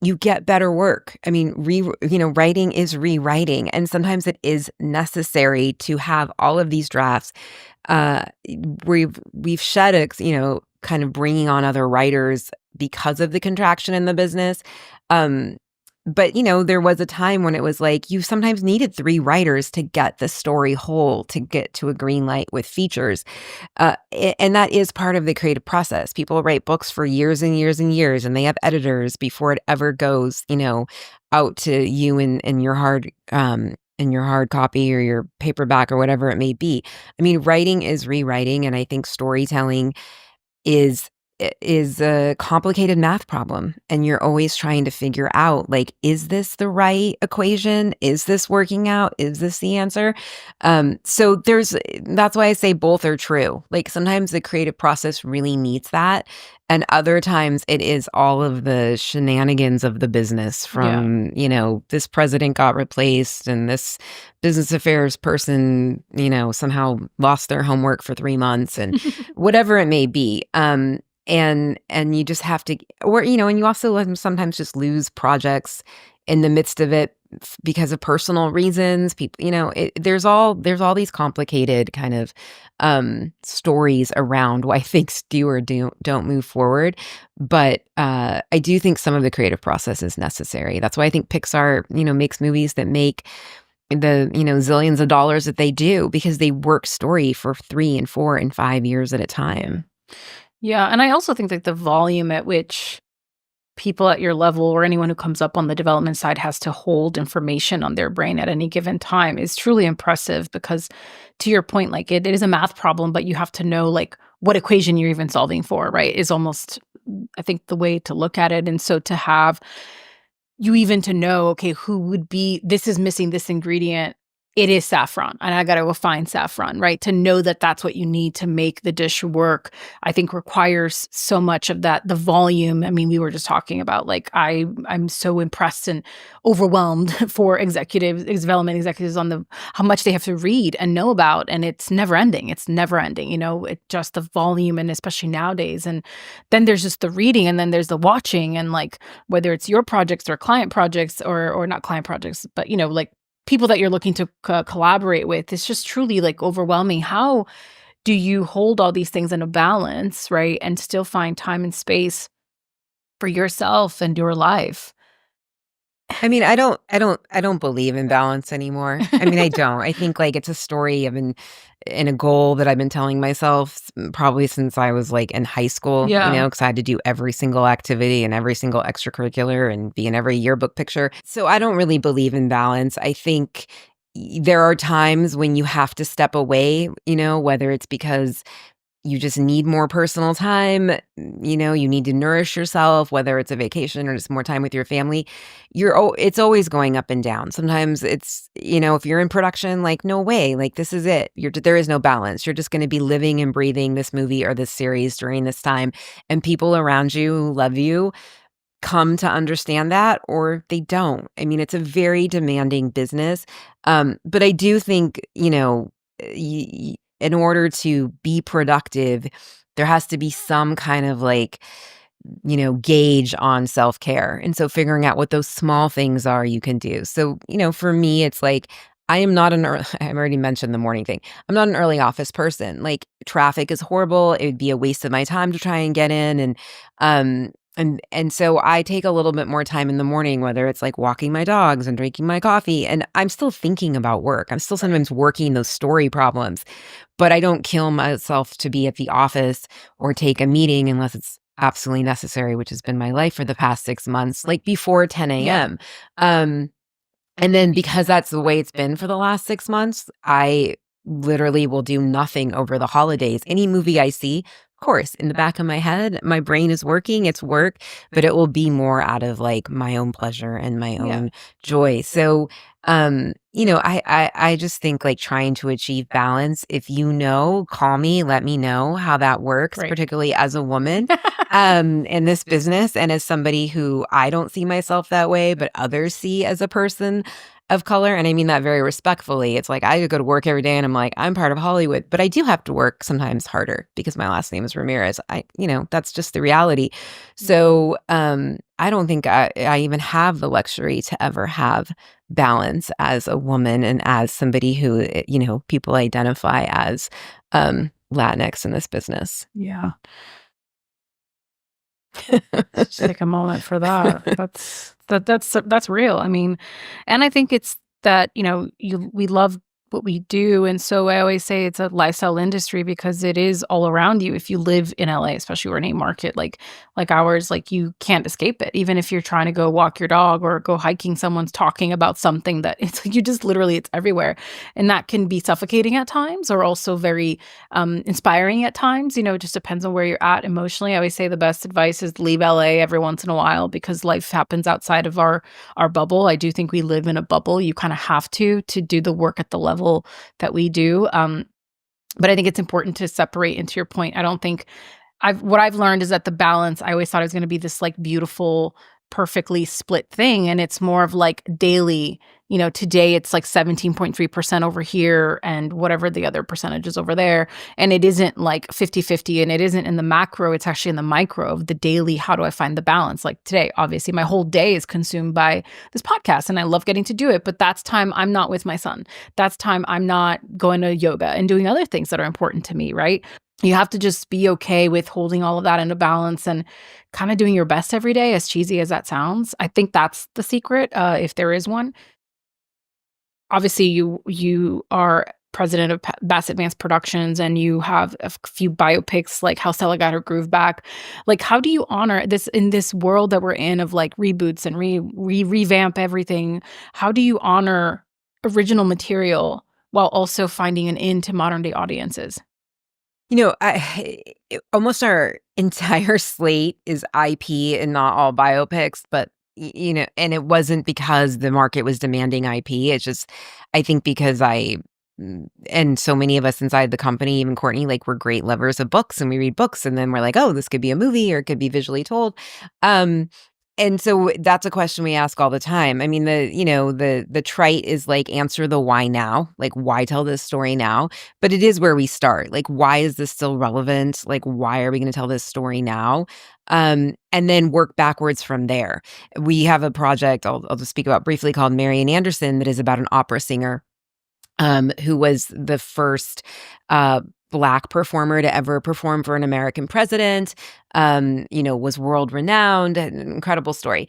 you get better work. I mean, writing is rewriting, and sometimes it is necessary to have all of these drafts. We've shed kind of bringing on other writers because of the contraction in the business. But, there was a time when it was like you sometimes needed 3 writers to get the story whole, to get to a green light with features. And that is part of the creative process. People write books for years and years and years, and they have editors before it ever goes, out to you in your hard copy or your paperback or whatever it may be. I mean, writing is rewriting, and I think storytelling is a complicated math problem, and you're always trying to figure out, like, is this the right equation? Is this working out? Is this the answer? So that's why I say both are true. Like, sometimes the creative process really needs that, and other times it is all of the shenanigans of the business from, this president got replaced and this business affairs person, somehow lost their homework for 3 months and whatever it may be. And you just have to, or, and you also sometimes just lose projects in the midst of it because of personal reasons. People, there's all these complicated kind of stories around why things do or don't move forward. But I do think some of the creative process is necessary. That's why I think Pixar, makes movies that make the zillions of dollars that they do, because they work story for 3 and 4 and 5 years at a time. Yeah, and I also think that the volume at which people at your level or anyone who comes up on the development side has to hold information on their brain at any given time is truly impressive, because to your point, like it is a math problem, but you have to know like what equation you're even solving for, right? Is almost, I think, the way to look at it. And so to have you even to know, okay, who would be, this is missing this ingredient. It is saffron, and I got to go find saffron, right? To know that that's what you need to make the dish work, I think requires so much of that, the volume. I mean, we were just talking about, like, I'm so impressed and overwhelmed for development executives on how much they have to read and know about, and it's never ending. It's never ending, it just the volume, and especially nowadays. And then there's just the reading, and then there's the watching, and like whether it's your projects or client projects or not client projects, but like people that you're looking to collaborate with, it's just truly like overwhelming. How do you hold all these things in a balance, right? And still find time and space for yourself and your life? I mean, I don't believe in balance anymore. I mean, I don't. I think like it's a story in a goal that I've been telling myself probably since I was like in high school, because I had to do every single activity and every single extracurricular and be in every yearbook picture. So I don't really believe in balance. I think there are times when you have to step away, whether it's because you just need more personal time, you need to nourish yourself, whether it's a vacation or just more time with your family. It's always going up and down. Sometimes it's, if you're in production, like, no way, like, this is it. There is no balance. You're just going to be living and breathing this movie or this series during this time. And people around you who love you come to understand that, or they don't. I mean, it's a very demanding business. But I do think, in order to be productive, there has to be some kind of like, gauge on self-care. And so figuring out what those small things are you can do. So, for me, it's like, I am not I've already mentioned the morning thing. I'm not an early office person. Like, traffic is horrible. It would be a waste of my time to try and get in. And so I take a little bit more time in the morning, whether it's like walking my dogs and drinking my coffee, and I'm still thinking about work. I'm still sometimes working those story problems, but I don't kill myself to be at the office or take a meeting unless it's absolutely necessary, which has been my life for the past 6 months, like before 10 a.m. And then because that's the way it's been for the last 6 months, I literally will do nothing over the holidays. Any movie I see, of course, in the back of my head, my brain is working, it's work, but it will be more out of like my own pleasure and my own joy. So, I just think like trying to achieve balance, if call me, let me know how that works, particularly as a woman in this business and as somebody who I don't see myself that way, but others see as a person of color. And I mean that very respectfully. It's like I go to work every day and I'm like, I'm part of Hollywood, but I do have to work sometimes harder because my last name is Ramirez. That's just the reality. So I don't think I even have the luxury to ever have balance as a woman and as somebody who, people identify as Latinx in this business. Yeah. Just take a moment for that. That's real. I mean, and I think it's that, we love what we do. And so I always say it's a lifestyle industry because it is all around you. If you live in LA, especially or in a market like ours, like you can't escape it. Even if you're trying to go walk your dog or go hiking, someone's talking about something that it's like you just literally, it's everywhere. And that can be suffocating at times or also very inspiring at times. It just depends on where you're at emotionally. I always say the best advice is leave LA every once in a while because life happens outside of our bubble. I do think we live in a bubble. You kind of have to do the work at the level that we do. But I think it's important to separate. Into your point, I don't think what I've learned is that the balance, I always thought it was going to be this like beautiful, perfectly split thing. And it's more of like daily, today it's like 17.3% over here and whatever the other percentage is over there. And it isn't like 50-50 and it isn't in the macro, it's actually in the micro of the daily. How do I find the balance? Like today, obviously my whole day is consumed by this podcast and I love getting to do it, but that's time I'm not with my son. That's time I'm not going to yoga and doing other things that are important to me, right? You have to just be okay with holding all of that into balance and kind of doing your best every day, as cheesy as that sounds. I think that's the secret, if there is one. Obviously, you are president of Bassett Vance Productions, and you have a few biopics like How Stella Got Her Groove Back. Like, how do you honor this in this world that we're in of like reboots and revamp everything? How do you honor original material while also finding an in to modern day audiences? Almost our entire slate is IP and not all biopics, but and it wasn't because the market was demanding IP. It's just, I think because and so many of us inside the company, even Courtney, like we're great lovers of books and we read books and then we're like, oh, this could be a movie or it could be visually told. And so that's a question we ask all the time. I mean, the trite is like, answer the why now, like why tell this story now? But it is where we start. Like, why is this still relevant? Like, why are we going to tell this story now? And then work backwards from there. We have a project I'll just speak about briefly called Marian Anderson that is about an opera singer who was the first Black performer to ever perform for an American president, was world renowned, an incredible story.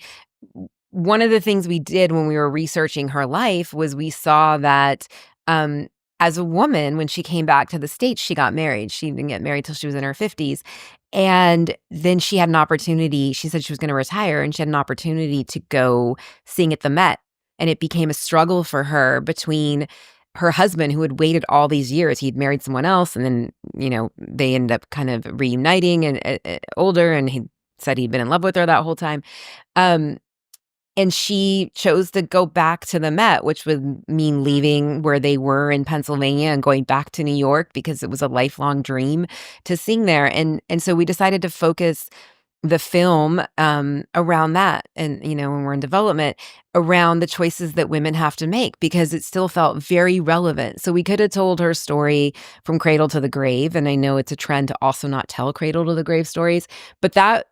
One of the things we did when we were researching her life was we saw that as a woman, when she came back to the States, she got married. She didn't get married till she was in her 50s. And then she had an opportunity. She said she was going to retire and she had an opportunity to go sing at the Met And it became a struggle for her between her husband, who had waited all these years. He'd married someone else, and then, they ended up kind of reuniting and older, and he said he'd been in love with her that whole time. And she chose to go back to the Met, which would mean leaving where they were in Pennsylvania and going back to New York, because it was a lifelong dream to sing there. And so we decided to focus the film around that. And, when we're in development, around the choices that women have to make, because it still felt very relevant. So we could have told her story from cradle to the grave. And I know it's a trend to also not tell cradle to the grave stories, but that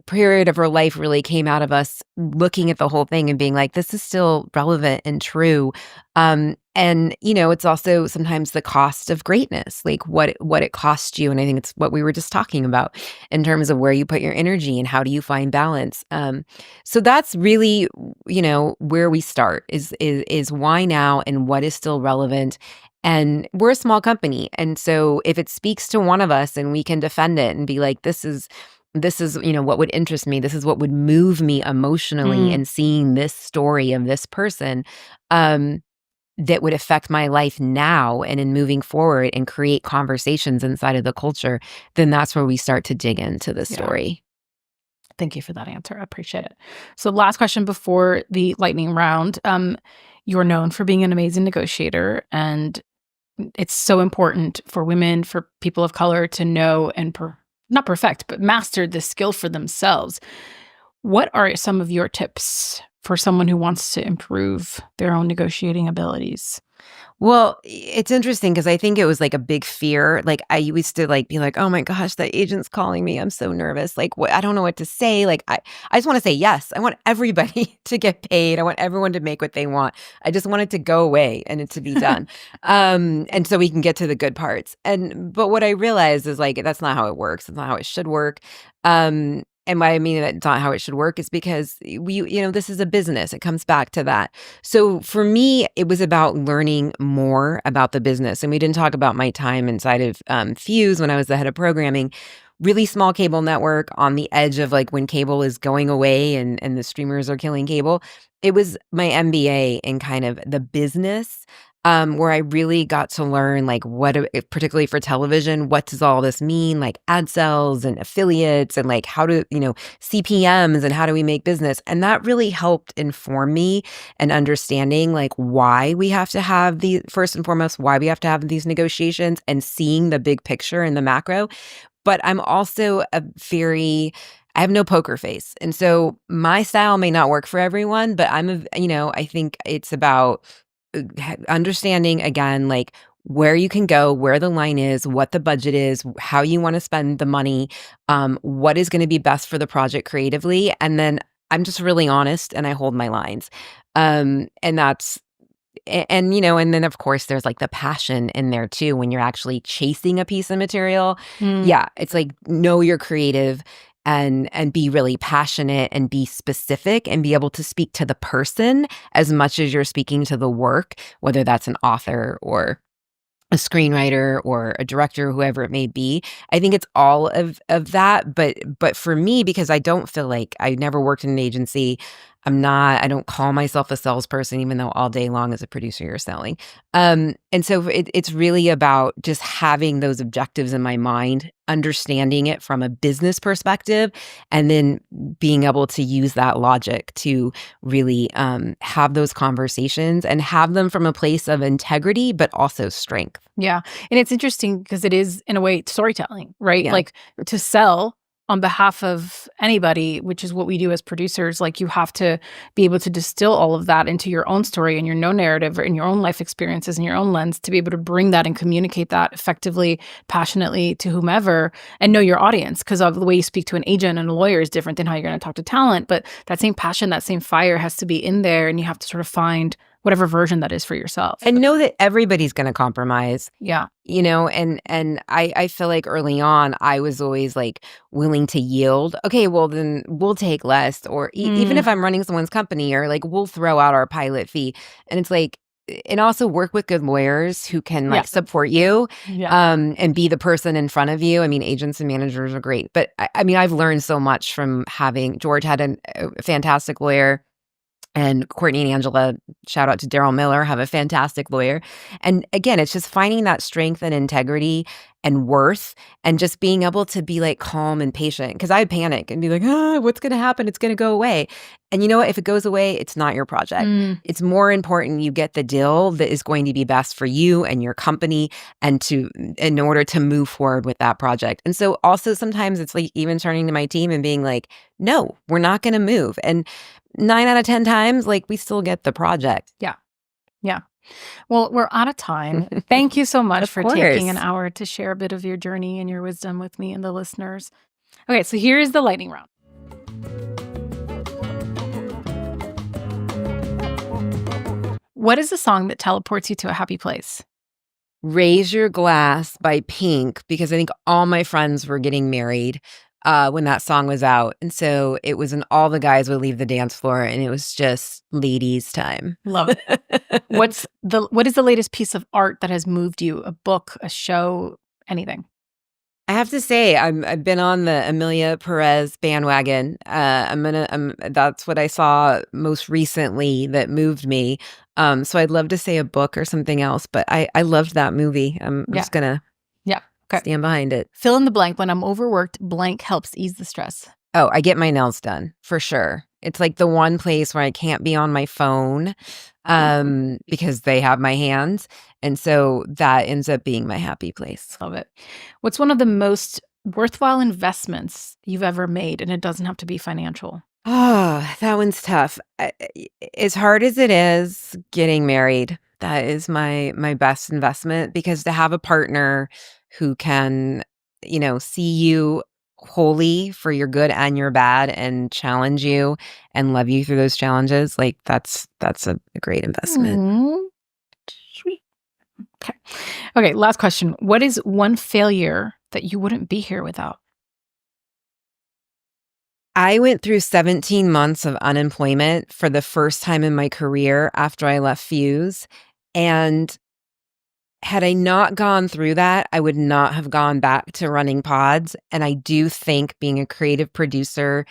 period of her life really came out of us looking at the whole thing and being like, this is still relevant and true. And it's also sometimes the cost of greatness, like what it costs you. And I think it's what we were just talking about in terms of where you put your energy and how do you find balance. So that's really, where we start is why now and what is still relevant. And we're a small company. And so if it speaks to one of us and we can defend it and be like, this is what would interest me, this is what would move me emotionally in seeing this story of this person, that would affect my life now and in moving forward and create conversations inside of the culture, then that's where we start to dig into the story. Thank you for that answer. I appreciate it. So last question before the lightning round. You're known for being an amazing negotiator, and it's so important for women, for people of color to know and not perfect, but master this skill for themselves. What are some of your tips for someone who wants to improve their own negotiating abilities? Well, it's interesting because I think it was like a big fear. Like I used to be like, oh my gosh, the agent's calling me. I'm so nervous. Like I don't know what to say. Like I just want to say yes. I want everybody to get paid. I want everyone to make what they want. I just want it to go away and it to be done. And so we can get to the good parts. But what I realized is that's not how it works. It's not how it should work. And why I mean that's not how it should work is because this is a business. It comes back to that. So for me, it was about learning more about the business. And we didn't talk about my time inside of Fuse when I was the head of programming. Really small cable network on the edge of when cable is going away and the streamers are killing cable. It was my MBA in kind of the business, where I really got to learn what, particularly for television, what does all this mean? Ad sales and affiliates and how do, CPMs and how do we make business? And that really helped inform me and understanding why we have to have first and foremost, why we have to have these negotiations and seeing the big picture and the macro. But I'm also I have no poker face. And so my style may not work for everyone, but I think it's about understanding again, where you can go, where the line is, what the budget is, how you want to spend the money, what is going to be best for the project creatively. And then I'm just really honest and I hold my lines. And that's, and then of course there's the passion in there too, when you're actually chasing a piece of material. Yeah. It's know you're creative and be really passionate and be specific and be able to speak to the person as much as you're speaking to the work, whether that's an author or a screenwriter or a director, whoever it may be. I think it's all of that. But for me, because I don't feel I never worked in an agency, I don't call myself a salesperson, even though all day long as a producer you're selling. And so it's really about just having those objectives in my mind, understanding it from a business perspective, and then being able to use that logic to really have those conversations and have them from a place of integrity, but also strength. Yeah. And it's interesting because it is, in a way, storytelling, right? Yeah. To sell on behalf of anybody, which is what we do as producers, you have to be able to distill all of that into your own story and your own narrative and your own life experiences and your own lens to be able to bring that and communicate that effectively, passionately to whomever, and know your audience, because of the way you speak to an agent and a lawyer is different than how you're going to talk to talent. But that same passion, that same fire has to be in there, and you have to sort of find whatever version that is for yourself. And know that everybody's going to compromise. Yeah. And I feel early on, I was always willing to yield. Okay, well then we'll take less, or even if I'm running someone's company, or we'll throw out our pilot fee. And it's and also work with good lawyers who can support you, and be the person in front of you. I mean, agents and managers are great, but I mean, I've learned so much from having George had a fantastic lawyer. And Courtney and Angela, shout out to Daryl Miller, have a fantastic lawyer. And again, it's just finding that strength and integrity and worth and just being able to be like calm and patient. Because I'd panic and be like, what's going to happen? It's going to go away. And you know what? If it goes away, it's not your project. It's more important you get the deal that is going to be best for you and your company and in order to move forward with that project. And so also sometimes it's like even turning to my team and being like, no, we're not going to move. And 9 out of 10 times, like we still get the project. Yeah. Yeah. Well, we're out of time. Thank you so much for taking an hour to share a bit of your journey and your wisdom with me and the listeners. Okay, so here is the lightning round. What is a song that teleports you to a happy place? Raise Your Glass by Pink, because I think all my friends were getting married when that song was out. And so it was when all the guys would leave the dance floor and it was just ladies' time. Love it. What is the latest piece of art that has moved you? A book, a show, anything? I have to say, I've been on the Amelia Perez bandwagon. That's what I saw most recently that moved me. So I'd love to say a book or something else, but I loved that movie. I'm just gonna stand behind it. Fill in the blank. When I'm overworked, blank helps ease the stress. Oh, I get my nails done for sure. It's like the one place where I can't be on my phone because they have my hands. And so that ends up being my happy place. Love it. What's one of the most worthwhile investments you've ever made? And it doesn't have to be financial. Oh, that one's tough. As hard as it is getting married, that is my best investment, because to have a partner who can, see you wholly for your good and your bad and challenge you and love you through those challenges, like that's a great investment. Mm-hmm. Sweet. Okay, last question. What is one failure that you wouldn't be here without? I went through 17 months of unemployment for the first time in my career after I left Fuse. And had I not gone through that, I would not have gone back to running pods. And I do think being a creative producer,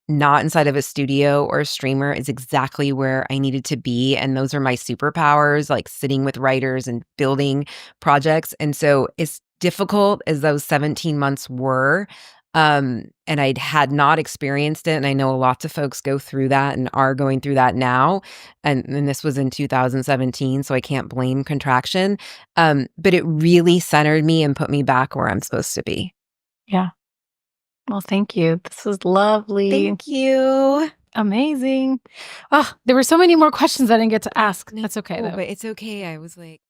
not inside of a studio or a streamer, is exactly where I needed to be. And those are my superpowers, like sitting with writers and building projects. And so as difficult as those 17 months were, and I had not experienced it. And I know lots of folks go through that and are going through that now. And this was in 2017, so I can't blame contraction. But it really centered me and put me back where I'm supposed to be. Yeah. Well, thank you. This was lovely. Thank you. Amazing. Oh, there were so many more questions I didn't get to ask. That's okay, though. But it's okay. I was like...